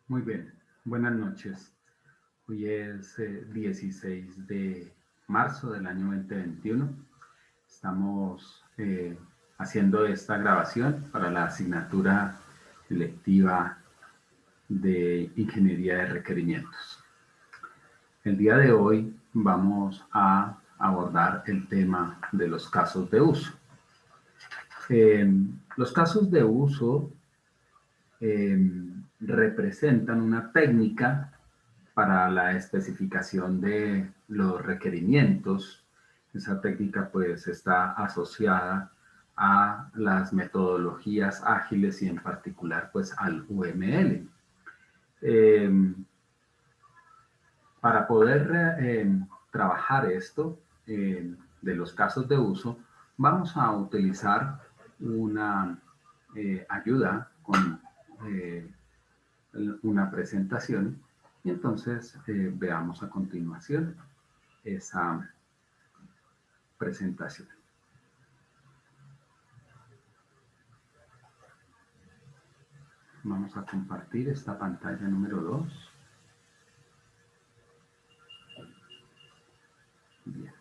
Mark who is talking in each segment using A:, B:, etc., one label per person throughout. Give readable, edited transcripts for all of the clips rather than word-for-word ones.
A: Muy bien, buenas noches. Hoy es 16 de marzo del año 2021. Estamos haciendo esta grabación para la asignatura electiva de Ingeniería de Requerimientos. El día de hoy vamos a abordar el tema de los casos de uso. Los casos de uso representan una técnica para la especificación de los requerimientos. Esa técnica pues está asociada a las metodologías ágiles y en particular pues al UML. Para poder trabajar esto de los casos de uso, vamos a utilizar una ayuda con una presentación y entonces veamos a continuación esa presentación. Vamos a compartir esta pantalla número 2. Bien.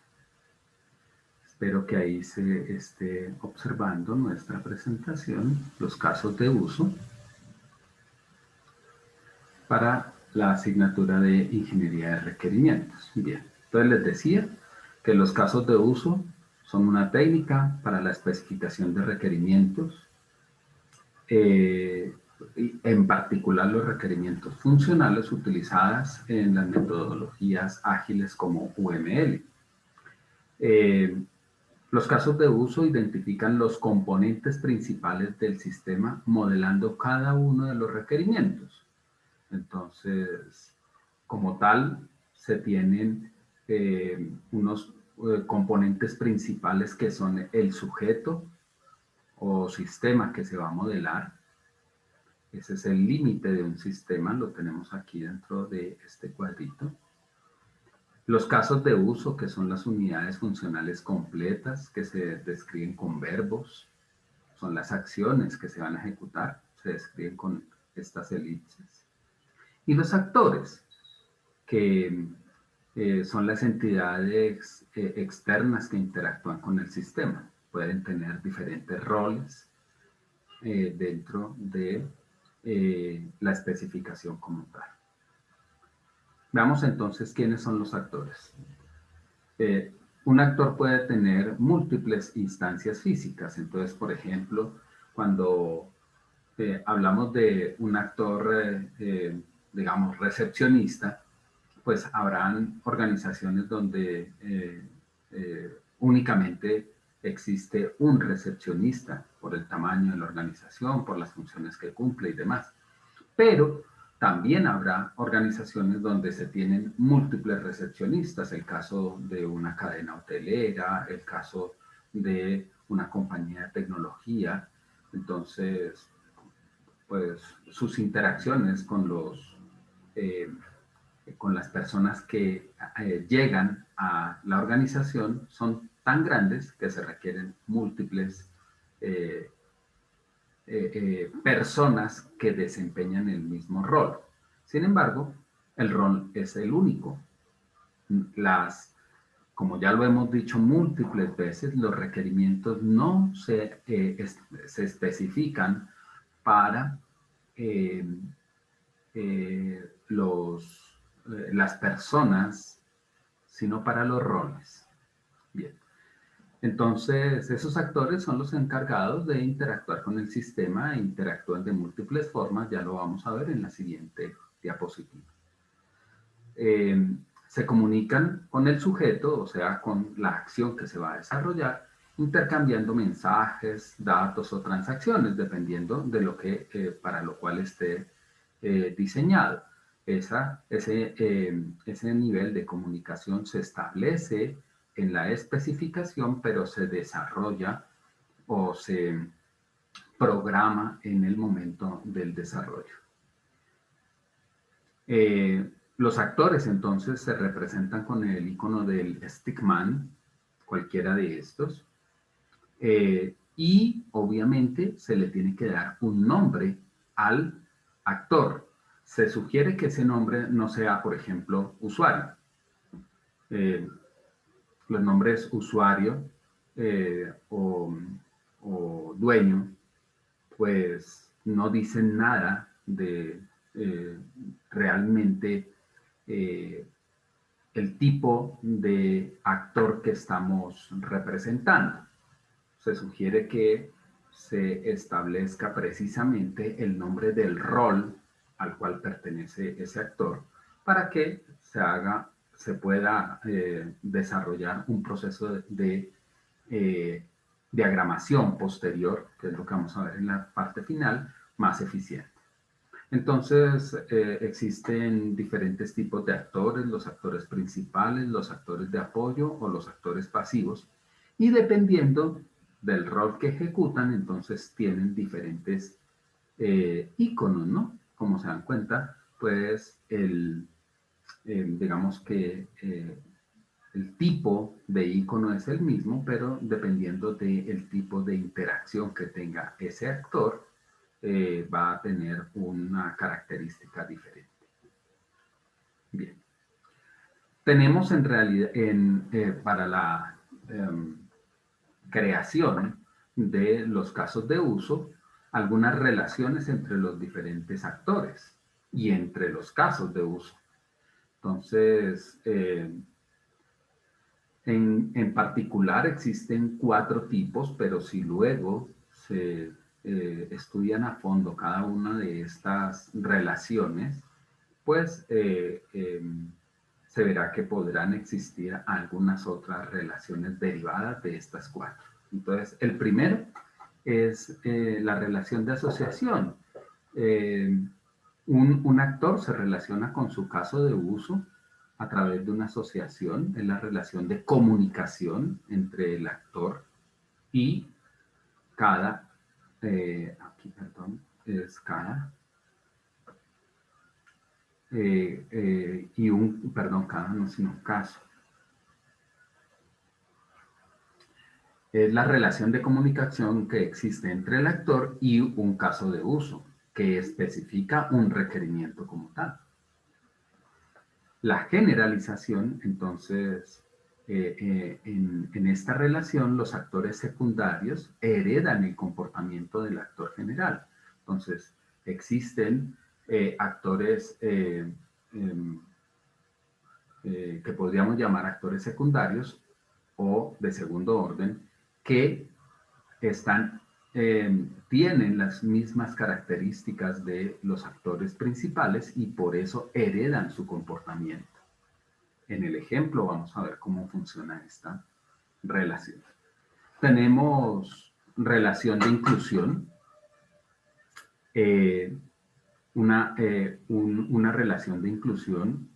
A: Espero que ahí se esté observando nuestra presentación, los casos de uso para la asignatura de Ingeniería de Requerimientos. Bien, entonces les decía que los casos de uso son una técnica para la especificación de requerimientos, en particular los requerimientos funcionales utilizadas en las metodologías ágiles como UML. Los casos de uso identifican los componentes principales del sistema modelando cada uno de los requerimientos. Entonces, como tal, se tienen unos componentes principales que son el sujeto o sistema que se va a modelar. Ese es el límite de un sistema, lo tenemos aquí dentro de este cuadrito. Los casos de uso, que son las unidades funcionales completas, que se describen con verbos, son las acciones que se van a ejecutar, se describen con estas elipses. Y los actores, que son las entidades externas que interactúan con el sistema. Pueden tener diferentes roles dentro de la especificación como tal. Veamos entonces quiénes son los actores. Un actor puede tener múltiples instancias físicas. Entonces, por ejemplo, cuando hablamos de un actor, digamos, recepcionista, pues habrán organizaciones donde únicamente existe un recepcionista por el tamaño de la organización, por las funciones que cumple y demás. Pero también habrá organizaciones donde se tienen múltiples recepcionistas, el caso de una cadena hotelera, el caso de una compañía de tecnología. Entonces, pues sus interacciones con las personas que llegan a la organización son tan grandes que se requieren múltiples personas que desempeñan el mismo rol. Sin embargo, el rol es el único. Como ya lo hemos dicho múltiples veces, los requerimientos no se especifican para eh, las personas, sino para los roles. Bien. Entonces, esos actores son los encargados de interactuar con el sistema e interactúan de múltiples formas, ya lo vamos a ver en la siguiente diapositiva. Se comunican con el sujeto, o sea, con la acción que se va a desarrollar, intercambiando mensajes, datos o transacciones, dependiendo de lo que, para lo cual esté diseñado. Ese nivel de comunicación se establece en la especificación, pero se desarrolla o se programa en el momento del desarrollo. Los actores entonces se representan con el icono del stickman, cualquiera de estos, y obviamente se le tiene que dar un nombre al actor. se sugiere que ese nombre no sea, por ejemplo, usuario. Los nombres usuario o dueño, pues no dicen nada de realmente el tipo de actor que estamos representando. Se sugiere que se establezca precisamente el nombre del rol al cual pertenece ese actor para que se pueda desarrollar un proceso de diagramación posterior, que es lo que vamos a ver en la parte final, más eficiente. Entonces, existen diferentes tipos de actores, los actores principales, los actores de apoyo o los actores pasivos, y dependiendo del rol que ejecutan, entonces tienen diferentes iconos, ¿no? Como se dan cuenta, pues digamos que el tipo de icono es el mismo, pero dependiendo del tipo de interacción que tenga ese actor, va a tener una característica diferente. Bien. Tenemos en realidad, para la creación de los casos de uso, algunas relaciones entre los diferentes actores y entre los casos de uso. Entonces, en particular existen 4 tipos, pero si luego se estudian a fondo cada una de estas relaciones, pues se verá que podrán existir algunas otras relaciones derivadas de estas 4. Entonces, el primero es la relación de asociación. Eh, un actor se relaciona con su caso de uso a través de una asociación, es la relación de comunicación entre el actor y cada, aquí perdón, es cada, y un, perdón, cada no, sino caso. Es la relación de comunicación que existe entre el actor y un caso de uso, que especifica un requerimiento como tal. La generalización, entonces, en esta relación, los actores secundarios heredan el comportamiento del actor general. Entonces, existen actores que podríamos llamar actores secundarios o de segundo orden, que tienen las mismas características de los actores principales y por eso heredan su comportamiento. En el ejemplo vamos a ver cómo funciona esta relación. Tenemos relación de inclusión, una relación de inclusión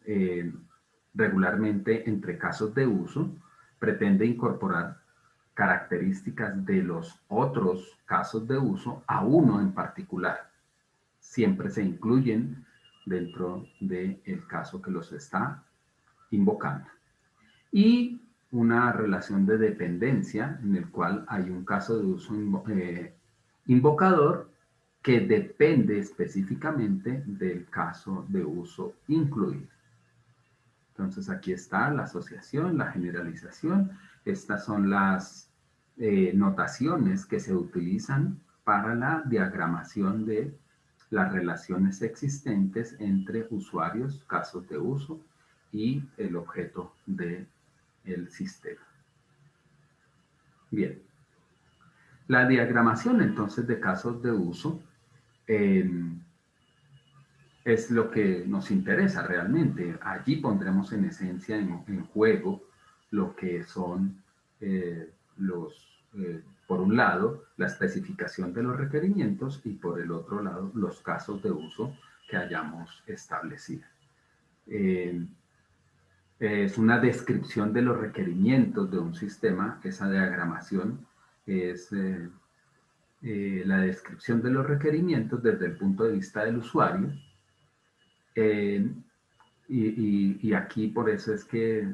A: regularmente entre casos de uso pretende incorporar características de los otros casos de uso a uno en particular. Siempre se incluyen dentro del caso que los está invocando. Y una relación de dependencia en el cual hay un caso de uso invocador que depende específicamente del caso de uso incluido. Entonces aquí está la asociación, la generalización. Estas son las notaciones que se utilizan para la diagramación de las relaciones existentes entre usuarios, casos de uso y el objeto del sistema. Bien. La diagramación entonces de casos de uso es lo que nos interesa realmente. Allí pondremos en esencia en juego lo que son por un lado, la especificación de los requerimientos y por el otro lado, los casos de uso que hayamos establecido. Es una descripción de los requerimientos de un sistema. Esa diagramación es la descripción de los requerimientos desde el punto de vista del usuario. Y aquí por eso es que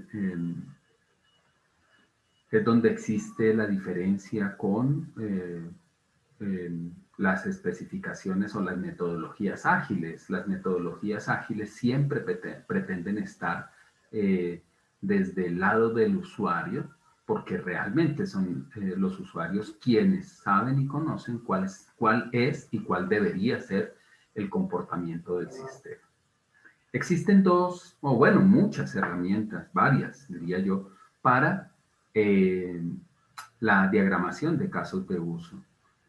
A: es donde existe la diferencia con las especificaciones o las metodologías ágiles. Las metodologías ágiles siempre pretenden estar desde el lado del usuario, porque realmente son los usuarios quienes saben y conocen cuál es y cuál debería ser el comportamiento del sistema. Existen dos, o bueno, muchas herramientas, varias, diría yo, para la diagramación de casos de uso.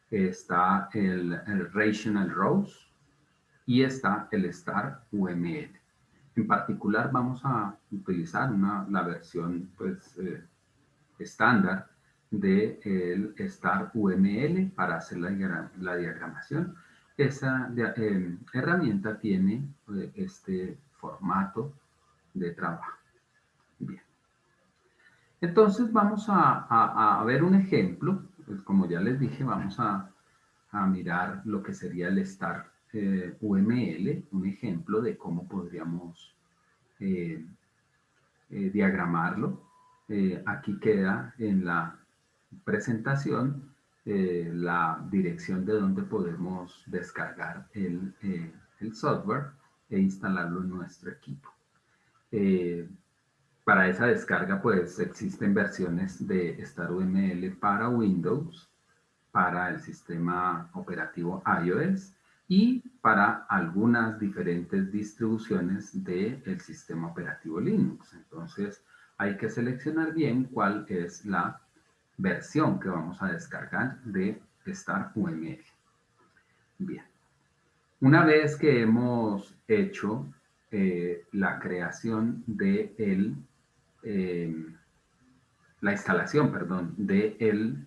A: Está el Rational Rows y está el Star UML. En particular vamos a utilizar la versión pues, estándar del Star UML para hacer la diagramación. Esa herramienta tiene este formato de trabajo. Bien. Entonces vamos a ver un ejemplo. Pues como ya les dije, vamos a mirar lo que sería el Star UML, un ejemplo de cómo podríamos diagramarlo. Aquí queda en la presentación la dirección de donde podemos descargar el software e instalarlo en nuestro equipo. Para esa descarga, pues existen versiones de StarUML para Windows, para el sistema operativo iOS y para algunas diferentes distribuciones del sistema operativo Linux. Entonces, hay que seleccionar bien cuál es la versión que vamos a descargar de StarUML. Bien. Una vez que hemos hecho la creación de la instalación, perdón, del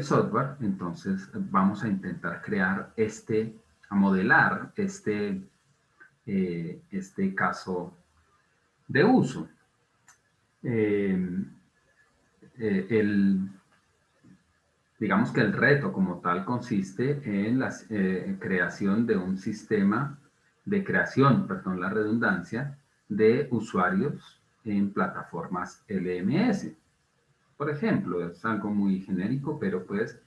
A: software, entonces vamos a intentar crear a modelar este caso de uso. Digamos que el reto como tal consiste en la creación de un sistema de creación, perdón la redundancia, de usuarios en plataformas LMS. Por ejemplo, es algo muy genérico, pero pues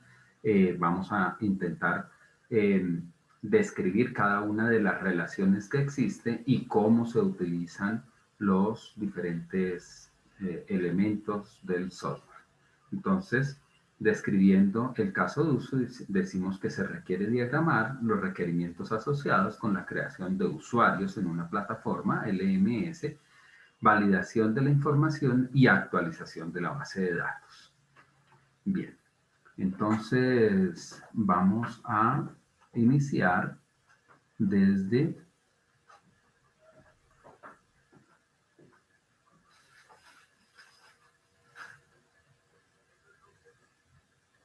A: vamos a intentar describir cada una de las relaciones que existen y cómo se utilizan los diferentes elementos del software. Entonces, describiendo el caso de uso, decimos que se requiere diagramar los requerimientos asociados con la creación de usuarios en una plataforma LMS, validación de la información y actualización de la base de datos. Bien, entonces vamos a iniciar desde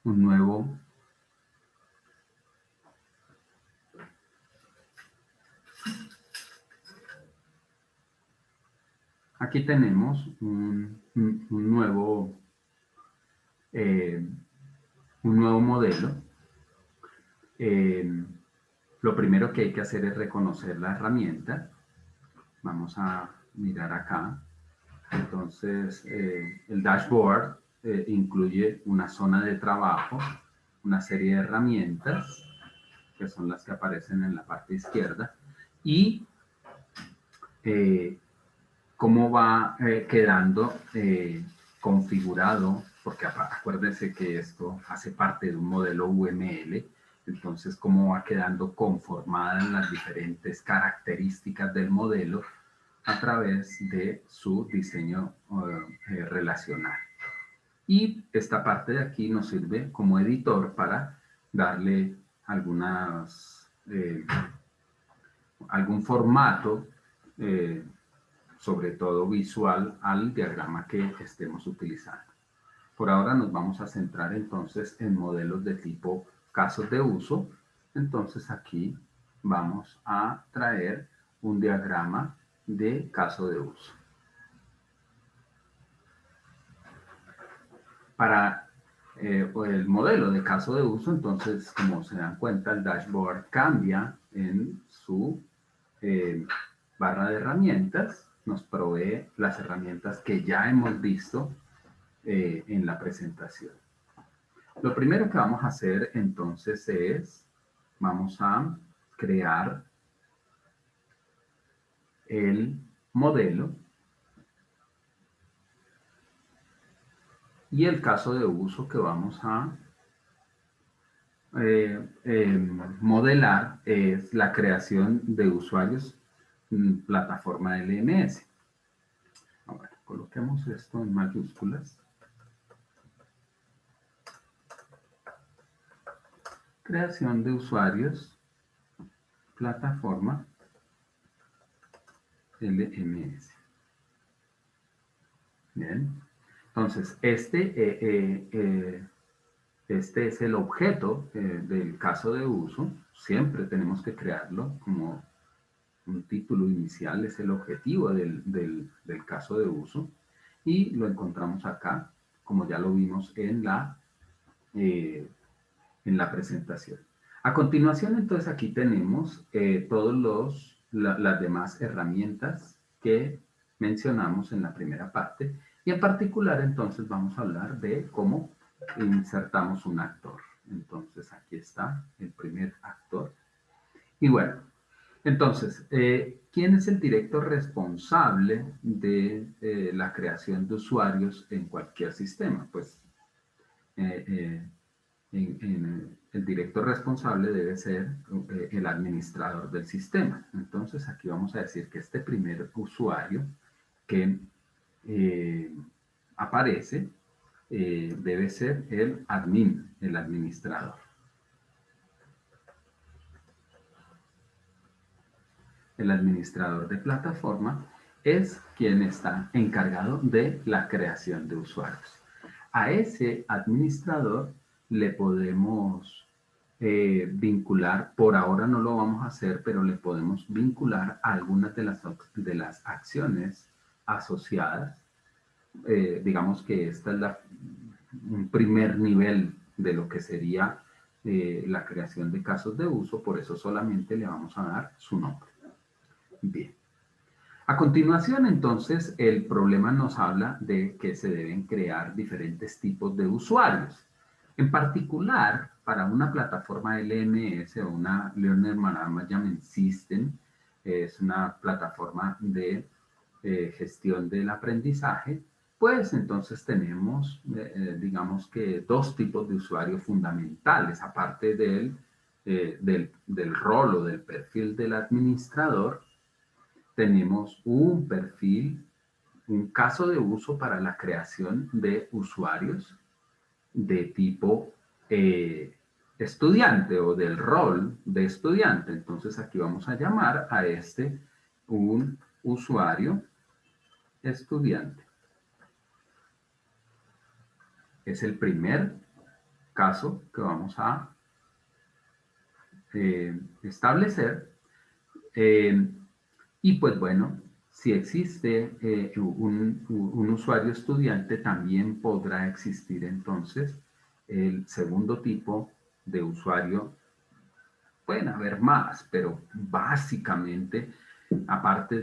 A: un nuevo aquí tenemos un nuevo modelo. Lo primero que hay que hacer es reconocer la herramienta. Vamos a mirar acá. Entonces, el dashboard incluye una zona de trabajo, una serie de herramientas, que son las que aparecen en la parte izquierda, y cómo va quedando configurado, porque acuérdense que esto hace parte de un modelo UML, entonces cómo va quedando conformada en las diferentes características del modelo a través de su diseño relacional. Y esta parte de aquí nos sirve como editor para darle algún formato, sobre todo visual, al diagrama que estemos utilizando. Por ahora nos vamos a centrar entonces en modelos de tipo casos de uso. Entonces aquí vamos a traer un diagrama de caso de uso. Para el modelo de caso de uso, entonces, como se dan cuenta, el dashboard cambia en su barra de herramientas, nos provee las herramientas que ya hemos visto en la presentación. Lo primero que vamos a hacer entonces es, vamos a crear el modelo y el caso de uso que vamos a modelar es la creación de usuarios plataforma LMS. Ahora, coloquemos esto en mayúsculas. Creación de usuarios plataforma LMS. Bien. Entonces, este es el objeto del caso de uso. Siempre tenemos que crearlo como un título inicial, es el objetivo del caso de uso. Y lo encontramos acá, como ya lo vimos en la presentación. A continuación, entonces, aquí tenemos las demás herramientas que mencionamos en la primera parte. Y en particular, entonces, vamos a hablar de cómo insertamos un actor. Entonces, aquí está el primer actor. Y bueno, entonces, ¿quién es el director responsable de la creación de usuarios en cualquier sistema? Pues eh, el director responsable debe ser el administrador del sistema. Entonces, aquí vamos a decir que este primer usuario que eh, aparece debe ser el admin, el administrador. El administrador de plataforma es quien está encargado de la creación de usuarios. A ese administrador le podemos vincular, por ahora no lo vamos a hacer, pero le podemos vincular a algunas de las acciones asociadas. Digamos que esta es un primer nivel de lo que sería la creación de casos de uso, por eso solamente le vamos a dar su nombre. Bien. A continuación, entonces, el problema nos habla de que se deben crear diferentes tipos de usuarios. En particular, para una plataforma LMS o una Learner Management System, es una plataforma de gestión del aprendizaje, pues entonces tenemos, digamos que dos tipos de usuarios fundamentales, aparte del rol o del perfil del administrador. Tenemos un perfil, un caso de uso para la creación de usuarios de tipo estudiante o del rol de estudiante. Entonces aquí vamos a llamar a este un usuario estudiante. Es el primer caso que vamos a establecer. Y pues bueno, si existe un usuario estudiante, también podrá existir entonces el segundo tipo de usuario. Pueden haber más, pero básicamente, aparte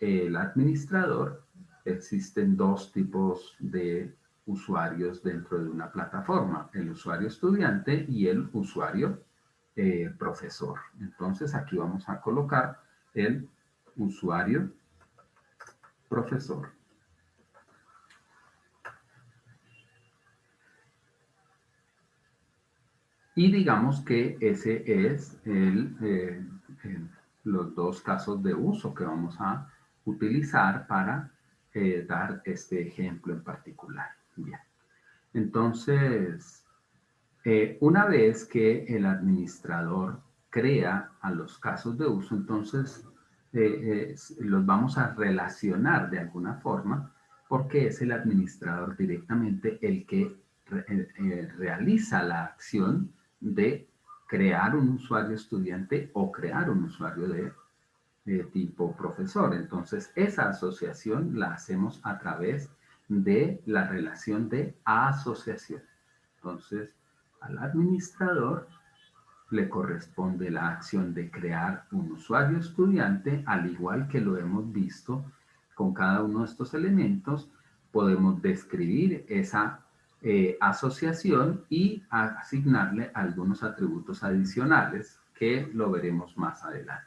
A: del administrador, existen dos tipos de usuarios dentro de una plataforma, el usuario estudiante y el usuario profesor. Entonces aquí vamos a colocar el usuario profesor. Y digamos que ese es los dos casos de uso que vamos a utilizar para dar este ejemplo en particular. Bien. Entonces, una vez que el administrador crea a los casos de uso, entonces los vamos a relacionar de alguna forma porque es el administrador directamente el que realiza la acción de crear un usuario estudiante o crear un usuario de tipo profesor. Entonces, esa asociación la hacemos a través de la relación de asociación. Entonces, al administrador le corresponde la acción de crear un usuario estudiante, al igual que lo hemos visto con cada uno de estos elementos, podemos describir esa asociación y asignarle algunos atributos adicionales que lo veremos más adelante.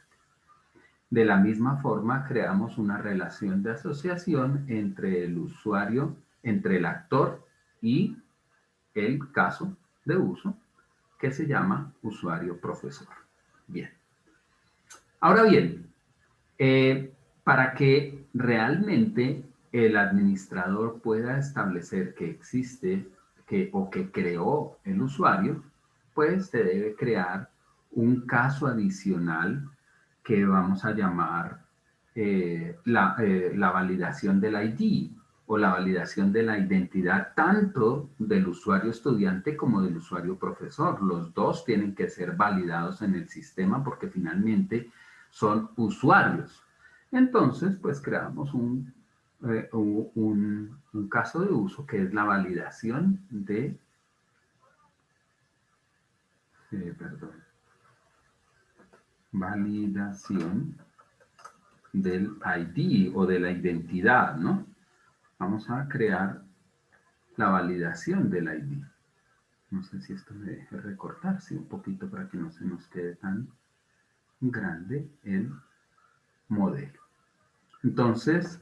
A: De la misma forma, creamos una relación de asociación entre el usuario, entre el actor y el caso de uso, que se llama usuario profesor. Bien. Ahora bien, para que realmente el administrador pueda establecer que existe o que creó el usuario, pues se debe crear un caso adicional que vamos a llamar la validación del ID o la validación de la identidad tanto del usuario estudiante como del usuario profesor. Los dos tienen que ser validados en el sistema porque finalmente son usuarios. Entonces, pues creamos un caso de uso que es la validación de, perdón, validación del ID o de la identidad, ¿no? Vamos a crear la validación del ID. No sé si esto me deje recortarse un poquito para que no se nos quede tan grande el modelo. Entonces,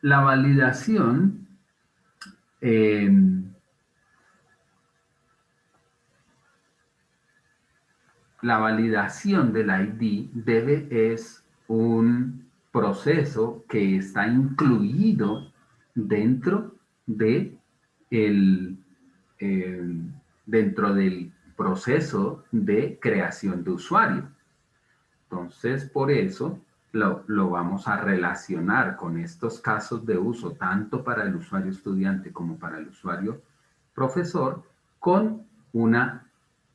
A: la validación la validación del ID es un proceso que está incluido dentro de el, eh, dentro del proceso de creación de usuario. Entonces, por eso lo vamos a relacionar con estos casos de uso, tanto para el usuario estudiante como para el usuario profesor, con una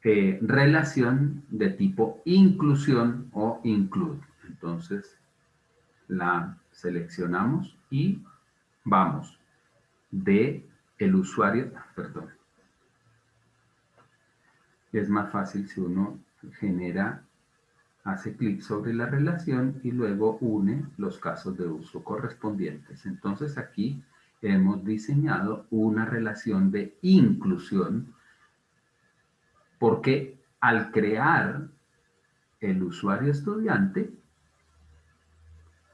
A: relación de tipo inclusión o include. Entonces, la seleccionamos y vamos de el usuario, perdón, es más fácil si uno genera, hace clic sobre la relación y luego une los casos de uso correspondientes. Entonces aquí hemos diseñado una relación de inclusión porque al crear el usuario estudiante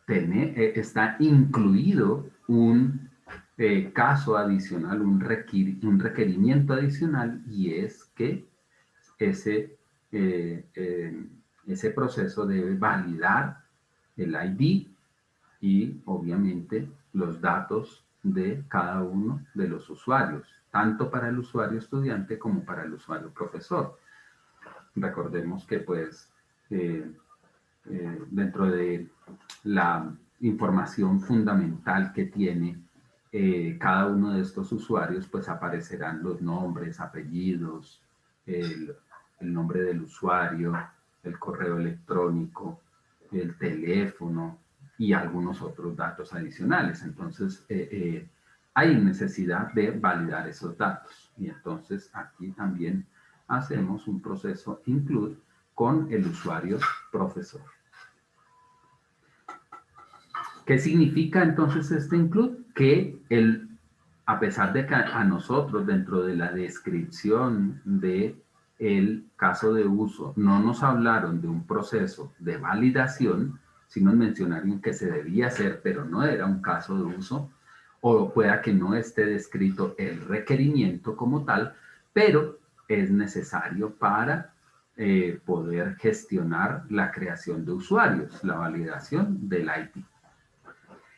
A: está incluido un caso adicional, un requerimiento adicional y es que ese, eh, eh, ese proceso debe validar el ID y obviamente los datos de cada uno de los usuarios, tanto para el usuario estudiante como para el usuario profesor. Recordemos que pues dentro de la información fundamental que tiene cada uno de estos usuarios, pues aparecerán los nombres, apellidos, el, el nombre del usuario, el correo electrónico, el teléfono y algunos otros datos adicionales. Entonces, hay necesidad de validar esos datos. Y entonces aquí también hacemos un proceso include con el usuario profesor. ¿Qué significa entonces este include? Que a pesar de que a nosotros dentro de la descripción de el caso de uso no nos hablaron de un proceso de validación, sino mencionaron que se debía hacer, pero no era un caso de uso, o pueda que no esté descrito el requerimiento como tal, pero es necesario para poder gestionar la creación de usuarios, la validación del ID.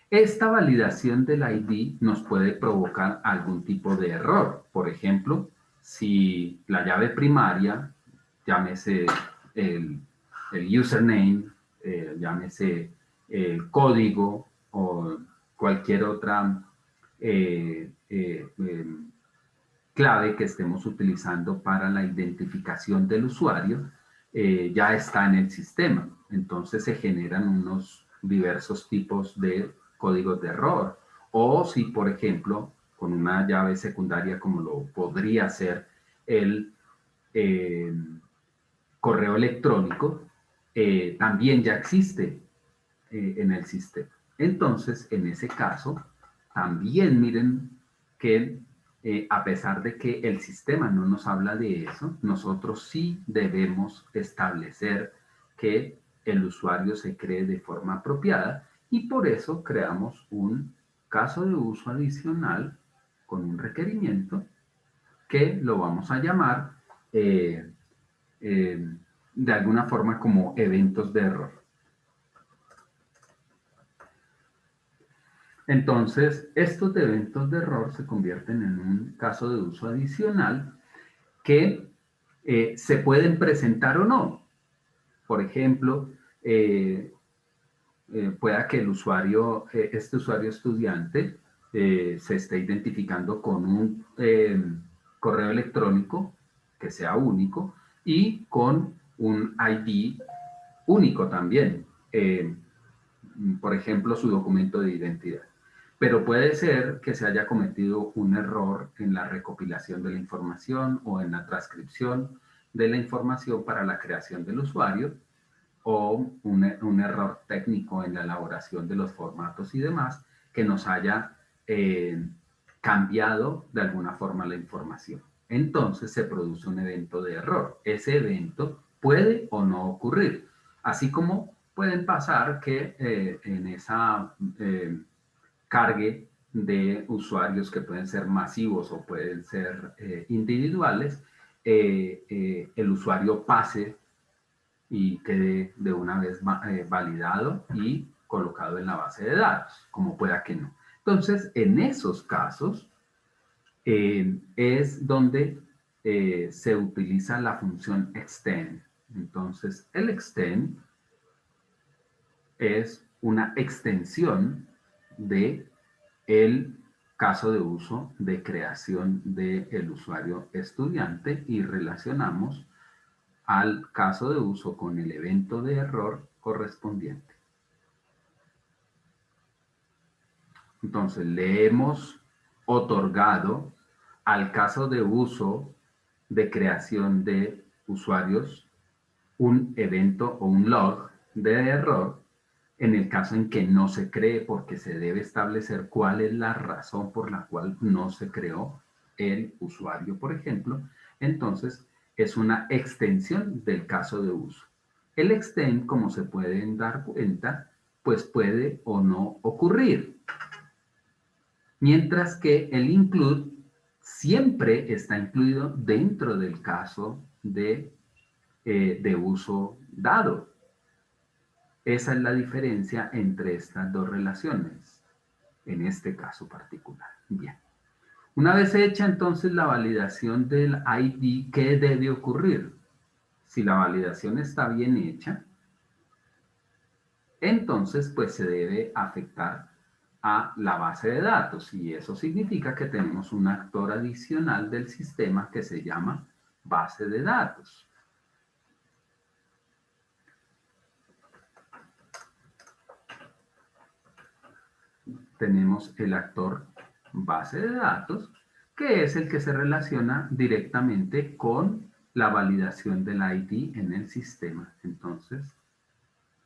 A: Esta validación del ID nos puede provocar algún tipo de error. Por ejemplo, si la llave primaria, llámese el username, llámese el código o cualquier otra clave que estemos utilizando para la identificación del usuario, ya está en el sistema. Entonces se generan unos diversos tipos de códigos de error. O si, por ejemplo, con una llave secundaria como lo podría ser el correo electrónico, también ya existe en el sistema. Entonces, en ese caso, también miren que a pesar de que el sistema no nos habla de eso, nosotros sí debemos establecer que el usuario se cree de forma apropiada y por eso creamos un caso de uso adicional con un requerimiento que lo vamos a llamar eh, de alguna forma como eventos de error. Entonces, estos eventos de error se convierten en un caso de uso adicional que se pueden presentar o no. Por ejemplo, pueda que el usuario, este usuario estudiante, se esté identificando con un correo electrónico que sea único y con un ID único también. Por ejemplo, su documento de identidad. Pero puede ser que se haya cometido un error en la recopilación de la información o en la transcripción de la información para la creación del usuario o un error técnico en la elaboración de los formatos y demás que nos haya cambiado de alguna forma la información. Entonces se produce un evento de error. Ese evento puede o no ocurrir, así como pueden pasar que en esa cargue de usuarios que pueden ser masivos o pueden ser individuales, el usuario pase y quede de una vez validado y colocado en la base de datos, como pueda que no. Entonces, en esos casos es donde se utiliza la función extend. Entonces, el extend es una extensión de el caso de uso de creación del usuario estudiante y relacionamos al caso de uso con el evento de error correspondiente. Entonces, le hemos otorgado al caso de uso de creación de usuarios un evento o un log de error en el caso en que no se cree, porque se debe establecer cuál es la razón por la cual no se creó el usuario, por ejemplo. Entonces, es una extensión del caso de uso. El extend, como se pueden dar cuenta, pues puede o no ocurrir. Mientras que el include siempre está incluido dentro del caso de uso dado. Esa es la diferencia entre estas dos relaciones, en este caso particular. Bien. Una vez hecha entonces la validación del ID, ¿qué debe ocurrir? Si la validación está bien hecha, entonces pues se debe afectar a la base de datos y eso significa que tenemos un actor adicional del sistema que se llama base de datos. Tenemos el actor base de datos, que es el que se relaciona directamente con la validación del ID en el sistema. Entonces,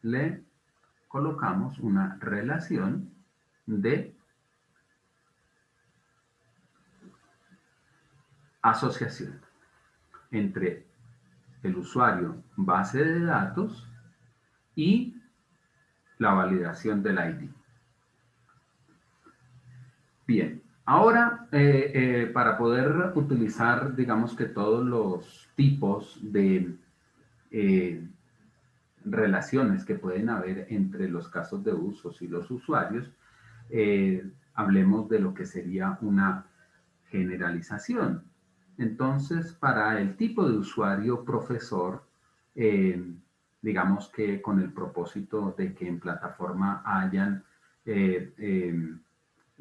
A: le colocamos una relación de asociación entre el usuario base de datos y la validación del ID. Bien, ahora para poder utilizar, digamos que todos los tipos de relaciones que pueden haber entre los casos de usos y los usuarios, hablemos de lo que sería una generalización. Entonces, para el tipo de usuario profesor, digamos que con el propósito de que en plataforma hayan eh,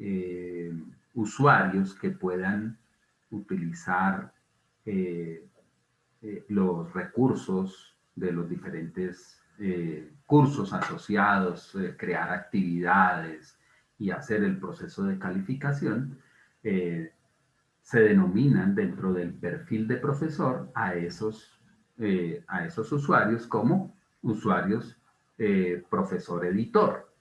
A: eh, usuarios que puedan utilizar los recursos de los diferentes cursos asociados, crear actividades y hacer el proceso de calificación, se denominan dentro del perfil de profesor a esos usuarios como usuarios profesor editor.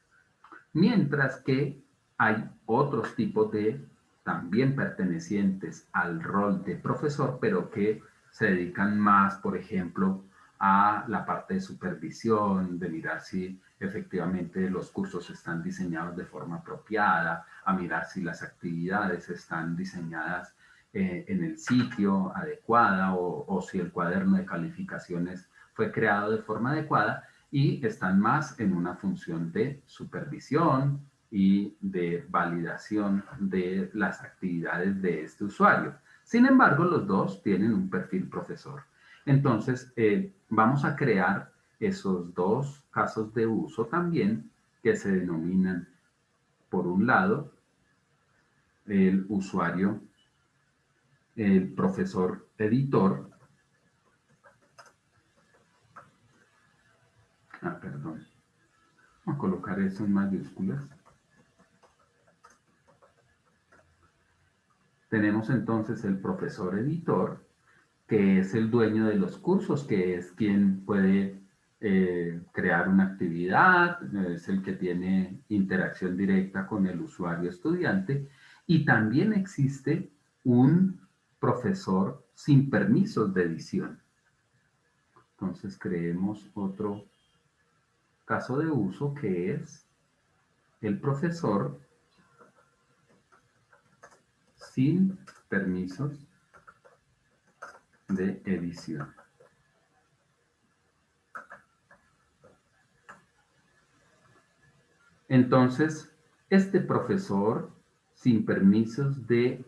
A: Mientras que hay otros tipos de también pertenecientes al rol de profesor, pero que se dedican más, por ejemplo, a la parte de supervisión, de mirar si efectivamente los cursos están diseñados de forma apropiada, a mirar si las actividades están diseñadas en el sitio adecuada o si el cuaderno de calificaciones fue creado de forma adecuada, y están más en una función de supervisión y de validación de las actividades de este usuario. Sin embargo, los dos tienen un perfil profesor. Entonces, vamos a crear esos dos casos de uso también, que se denominan, por un lado, el usuario, el profesor editor. Perdón. Vamos a colocar eso en mayúsculas. Tenemos entonces el profesor editor, que es el dueño de los cursos, que es quien puede crear una actividad, es el que tiene interacción directa con el usuario estudiante, y también existe un profesor sin permisos de edición. Entonces creemos otro caso de uso, que es el profesor sin permisos de edición. Entonces, este profesor sin permisos de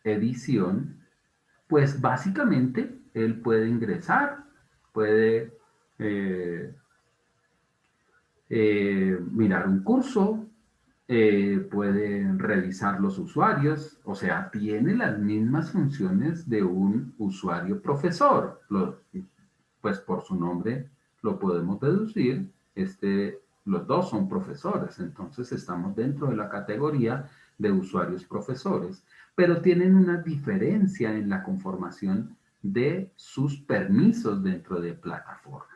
A: edición, pues básicamente él puede ingresar, puede mirar un curso, puede revisar los usuarios, o sea, tiene las mismas funciones de un usuario profesor. Pues por su nombre lo podemos deducir, los dos son profesores, entonces estamos dentro de la categoría de usuarios profesores, pero tienen una diferencia en la conformación de sus permisos dentro de plataforma.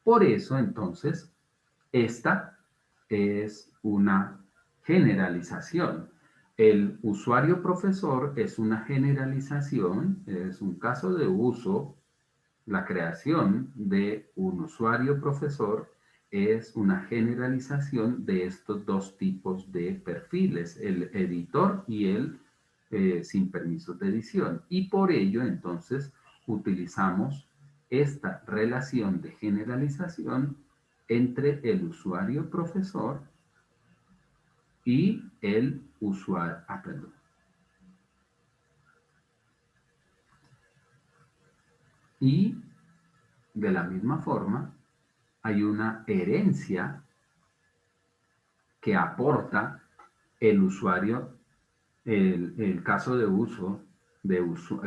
A: Por eso, entonces, esta es una generalización. El usuario profesor es una generalización, es un caso de uso. La creación de un usuario profesor es una generalización de estos dos tipos de perfiles, el editor y el sin permisos de edición. Y por ello, entonces, utilizamos esta relación de generalización entre el usuario profesor y el usuario, perdón. Y de la misma forma, hay una herencia que aporta el usuario, el caso de uso,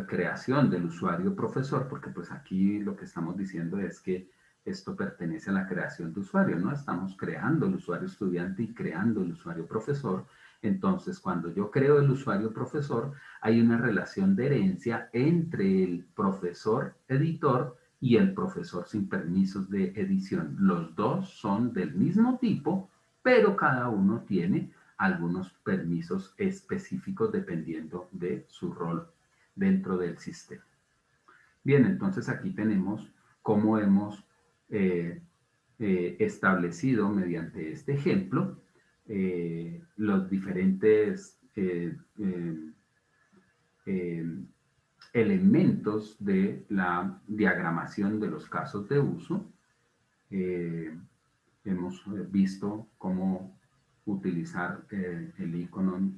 A: creación del usuario profesor, porque pues aquí lo que estamos diciendo es que esto pertenece a la creación de usuario, ¿no? Estamos creando el usuario estudiante y creando el usuario profesor. Entonces, cuando yo creo el usuario profesor, hay una relación de herencia entre el profesor editor y el profesor sin permisos de edición. Los dos son del mismo tipo, pero cada uno tiene algunos permisos específicos dependiendo de su rol dentro del sistema. Bien, entonces aquí tenemos cómo hemos establecido mediante este ejemplo los diferentes eh, elementos de la diagramación de los casos de uso. Hemos visto cómo utilizar el icono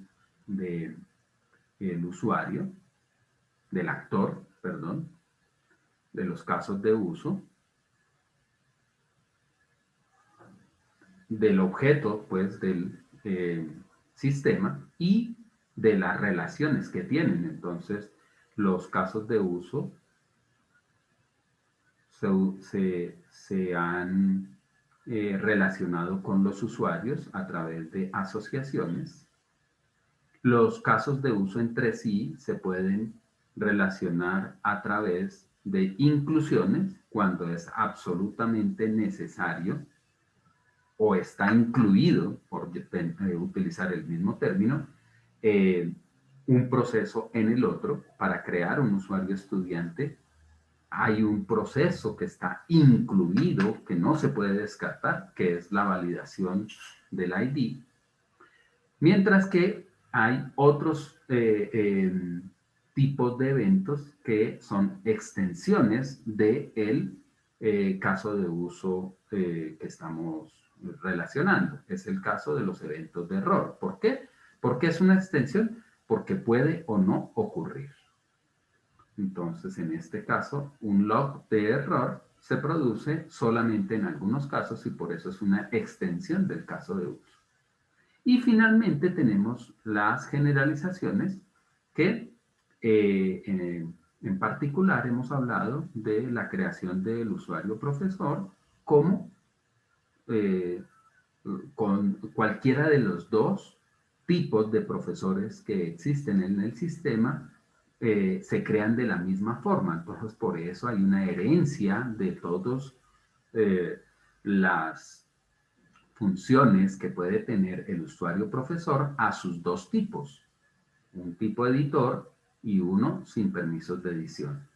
A: de el usuario, del actor, perdón, de los casos de uso, del objeto, pues, del sistema y de las relaciones que tienen. Entonces, los casos de uso se han relacionado con los usuarios a través de asociaciones. Los casos de uso entre sí se pueden relacionar a través de inclusiones cuando es absolutamente necesario o está incluido, por utilizar el mismo término, un proceso en el otro. Para crear un usuario estudiante hay un proceso que está incluido, que no se puede descartar, que es la validación del ID. Mientras que hay otros tipos de eventos que son extensiones del caso de uso que estamos relacionando. Es el caso de los eventos de error. ¿Por qué? Porque es una extensión, porque puede o no ocurrir. Entonces, en este caso, un log de error se produce solamente en algunos casos y por eso es una extensión del caso de uso. Y finalmente tenemos las generalizaciones que en particular hemos hablado de la creación del usuario profesor como eh, con cualquiera de los dos tipos de profesores que existen en el sistema se crean de la misma forma. Entonces, por eso hay una herencia de todos las funciones que puede tener el usuario profesor a sus dos tipos, un tipo editor y uno sin permisos de edición.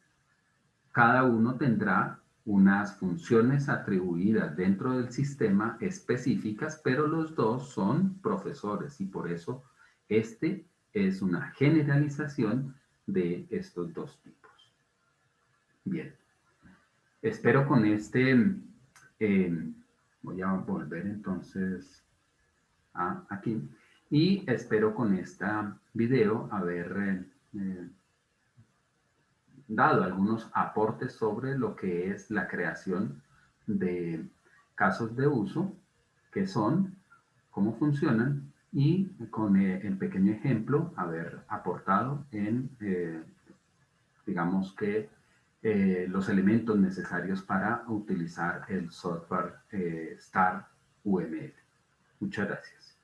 A: Cada uno tendrá unas funciones atribuidas dentro del sistema específicas, pero los dos son profesores y por eso este es una generalización de estos dos tipos. Bien, espero con voy a volver entonces aquí y espero con este video haber dado algunos aportes sobre lo que es la creación de casos de uso, qué son, cómo funcionan y con el pequeño ejemplo haber aportado en, digamos que, los elementos necesarios para utilizar el software Star UML. Muchas gracias.